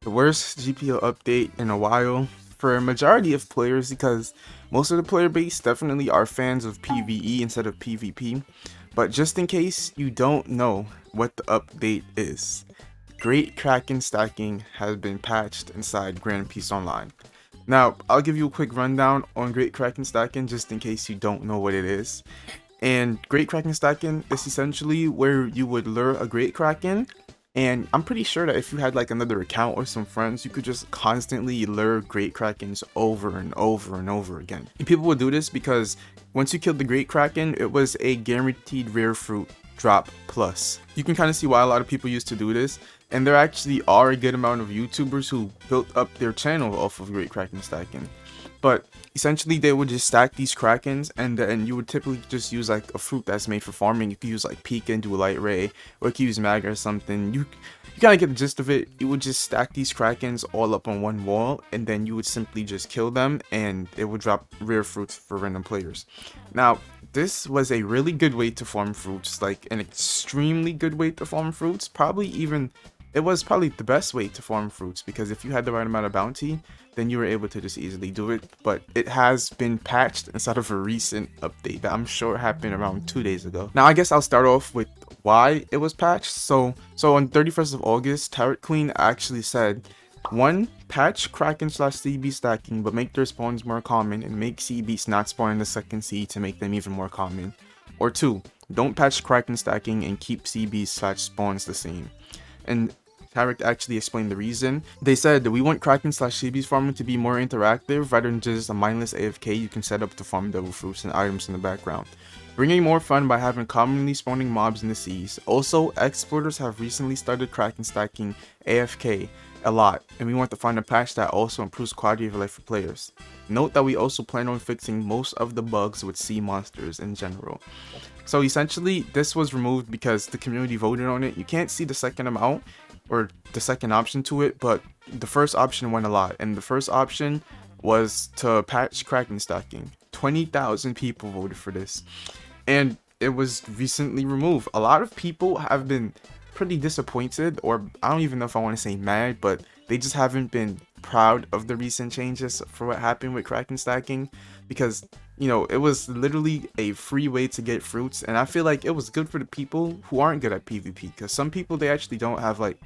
the worst GPO update in a while for a majority of players, because most of the player base definitely are fans of PvE instead of PvP. But just in case you don't know what the update is, Great Kraken stacking has been patched inside Grand Peace Online. Now, I'll give you a quick rundown on Great Kraken stacking just in case you don't know what it is. And Great Kraken stacking is essentially where you would lure a Great Kraken, and I'm pretty sure that if you had like another account or some friends, you could just constantly lure Great Krakens over and over and over again. And people would do this because once you killed the Great Kraken, it was a guaranteed rare fruit drop plus. You can kind of see why a lot of people used to do this, and there actually are a good amount of YouTubers who built up their channel off of Great Kraken stacking. But essentially they would just stack these Krakens, and then you would typically just use like a fruit that's made for farming. You could use like Pika and do a light ray, or you could use Maga or something. You kind of get the gist of it. You would just stack these Krakens all up on one wall, and then you would simply just kill them, and it would drop rare fruits for random players. Now, this was a really good way to farm fruits, like an extremely good way to farm fruits. It was probably the best way to farm fruits, because if you had the right amount of bounty, then you were able to just easily do it. But it has been patched inside of a recent update that I'm sure happened around 2 days ago. Now, I guess I'll start off with why it was patched. So on 31st of August, Turret Queen actually said, 1. Patch Kraken/CB stacking, but make their spawns more common, and make sea beasts not spawn in the second sea to make them even more common. Or 2. Don't patch Kraken stacking and keep sea beasts/spawns the same. And Tarek actually explained the reason. They said that we want Kraken/sea beast farming to be more interactive rather than just a mindless AFK you can set up to farm devil fruits and items in the background. Bringing more fun by having commonly spawning mobs in the seas. Also, exporters have recently started Kraken stacking AFK a lot, and we want to find a patch that also improves quality of life for players. Note that we also plan on fixing most of the bugs with sea monsters in general. So essentially, this was removed because the community voted on it. You can't see the second amount or the second option to it, but the first option won a lot, and the first option was to patch Kraken stacking. 20,000 people voted for this, and it was recently removed. A lot of people have been pretty disappointed, or I don't even know if I want to say mad, but they just haven't been proud of the recent changes for what happened with Kraken stacking, because it was literally a free way to get fruits, and I feel like it was good for the people who aren't good at PvP, because some people, they actually don't have like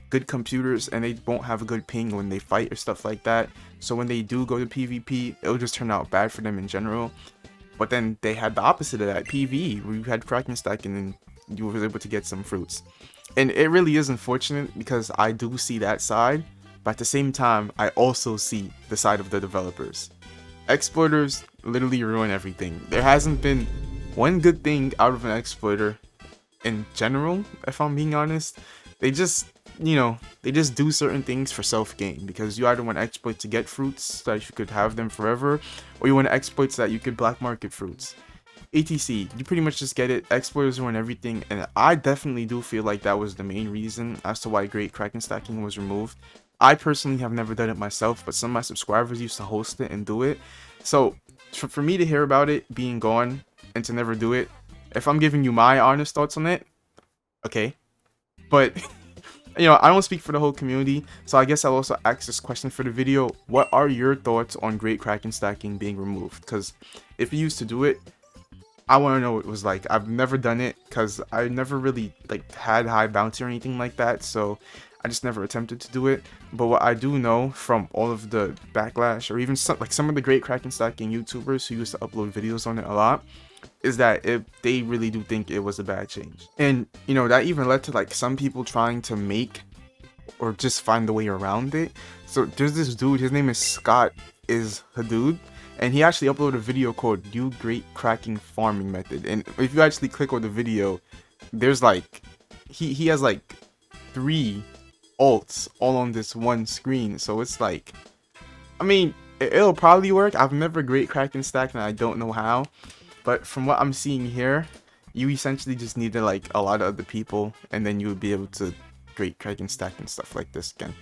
good computers, and they won't have a good ping when they fight or stuff like that. So when they do go to PvP, it'll just turn out bad for them in general. But then they had the opposite of that, PvE, where you had Kraken stacking and you were able to get some fruits. And it really is unfortunate, because I do see that side, but at the same time, I also see the side of the developers. Exploiters literally ruin everything. There hasn't been one good thing out of an exploiter in general, if I'm being honest. They just do certain things for self-gain, because you either want exploits to get fruits so that you could have them forever, or you want exploits so that you could black market fruits. etc. You pretty much just get it. Exploiters ruin everything, and I definitely do feel like that was the main reason as to why Great Kraken stacking was removed. I personally have never done it myself, but some of my subscribers used to host it and do it. So for me to hear about it being gone and to never do it, if I'm giving you my honest thoughts on it, okay. But I don't speak for the whole community, so I guess I'll also ask this question for the video. What are your thoughts on Great Kraken stacking being removed? Because if you used to do it, I want to know what it was like. I've never done it because I never really had high bounty or anything like that, so I just never attempted to do it. But what I do know from all of the backlash, or even some of the Great Kraken stacking YouTubers who used to upload videos on it a lot, is that they really do think it was a bad change. And that even led to some people trying to make or just find a way around it. So there's this dude, his name is Scott is Hadood, and he actually uploaded a video called New Great Kraken Farming Method. And if you actually click on the video, there's he has 3 alts all on this one screen. So it's I mean, it'll probably work. I've never Great Kraken stacked, and I don't know how. But from what I'm seeing here, you essentially just need a lot of other people, and then you would be able to Great Kraken stack and stuff like this again.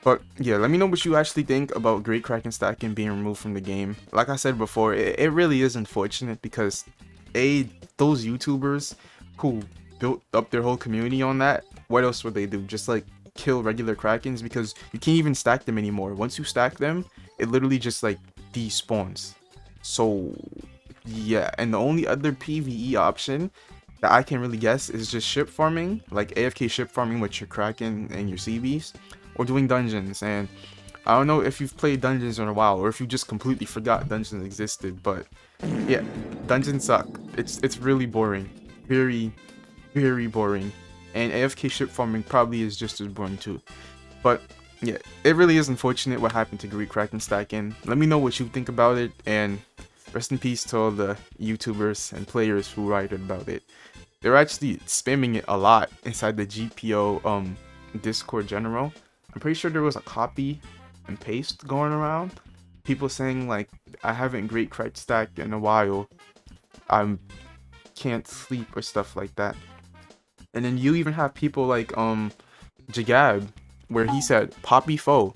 But yeah, let me know what you actually think about Great Kraken stacking being removed from the game. Like I said before, it really is unfortunate, because those YouTubers who built up their whole community on that, what else would they do? Just kill regular Krakens because you can't even stack them anymore. Once you stack them, it literally just like despawns. So yeah, and the only other PvE option that I can really guess is just ship farming, like AFK ship farming with your Kraken and your sea beast, or doing dungeons. And I don't know if you've played dungeons in a while or if you just completely forgot dungeons existed, but yeah, dungeons suck. It's really boring, very boring, and AFK ship farming probably is just as boring too. But yeah, it really is unfortunate what happened to Great Kraken stacking. Let me know what you think about it, and rest in peace to all the YouTubers and players who write about it. They're actually spamming it a lot inside the GPO Discord general. I'm pretty sure there was a copy and paste going around. People saying like, I haven't Great Krak stacked in a while. I can't sleep or stuff like that. And then you even have people like Jagab, where he said, Poppy Foe,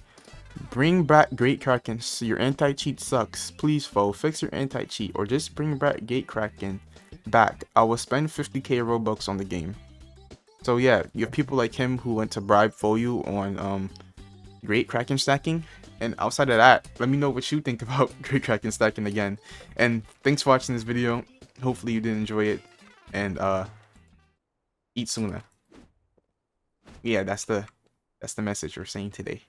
bring back Great Kraken. Your anti-cheat sucks. Please, Foe, fix your anti-cheat, or just bring back Great Kraken back. I will spend 50k Robux on the game. So yeah, you have people like him who went to bribe Foyu on Great Kraken stacking. And outside of that, let me know what you think about Great Kraken stacking again. And thanks for watching this video. Hopefully you did enjoy it. And eat sooner. Yeah, that's the message we're saying today.